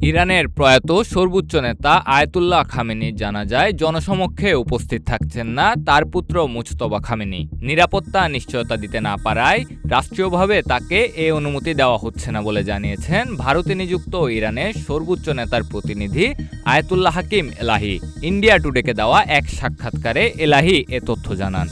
ইরানের প্রয়াত সর্বোচ্চ নেতা আয়াতুল্লাহ খামেনি জানাজায় জনসমক্ষে উপস্থিত থাকছেন না তার পুত্র মুজতবা খামেনি। নিরাপত্তা নিশ্চয়তা দিতে না পারায় রাষ্ট্রীয়ভাবে তাকে এ অনুমতি দেওয়া হচ্ছে না বলে জানিয়েছেন ভারতে নিযুক্ত ইরানের সর্বোচ্চ নেতার প্রতিনিধি আয়াতুল্লাহ হাকিম এলাহি। ইন্ডিয়া টুডেকে দেওয়া এক সাক্ষাৎকারে এলাহি এ তথ্য জানান।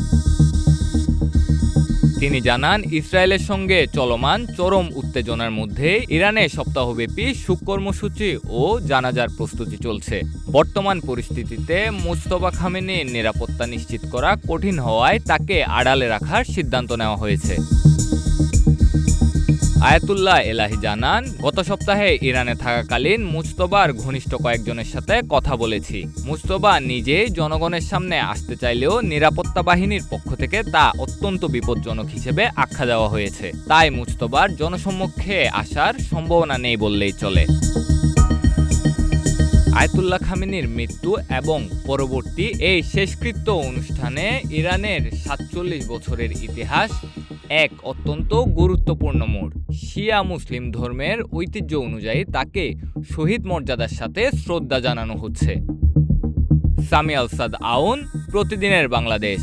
তিনি জানান, ইসরায়েলের সঙ্গে চলমান চরম উত্তেজনার মধ্যে ইরানে সপ্তাহব্যাপী শোক কর্মসূচি ও জানাজার প্রস্তুতি চলছে। বর্তমান পরিস্থিতিতে মুজতবা খামেনির নিরাপত্তা নিশ্চিত করা কঠিন হওয়ায় তাকে আড়ালে রাখার সিদ্ধান্ত নেওয়া হয়েছে। আয়াতুল্লাহ এলাহি জানান, গত সপ্তাহে ইরানে থাকাকালীন মুজতবার ঘনিষ্ঠ কয়েকজনের সাথে কথা বলেছি। মুজতবা নিজেই জনগণের সামনে আসতে চাইলেও নিরাপত্তা বাহিনীর পক্ষ থেকে তা অত্যন্ত বিপজ্জনক হিসেবে আখ্যা দেওয়া হয়েছে। তাই মুজতবার জনসম্মুখে আসার সম্ভাবনা নেই বললেই চলে। আয়াতুল্লাহ খামেনির মৃত্যু এবং পরবর্তী এই শেষকৃত্য অনুষ্ঠানে ইরানের ৪৭ বছরের ইতিহাস এক অত্যন্ত গুরুত্বপূর্ণ মোড়। শিয়া মুসলিম ধর্মের ঐতিহ্য অনুযায়ী তাকে শহীদ মর্যাদার সাথে শ্রদ্ধা জানানো হচ্ছে। সামি আল সাদ আউন, প্রতিদিনের বাংলাদেশ।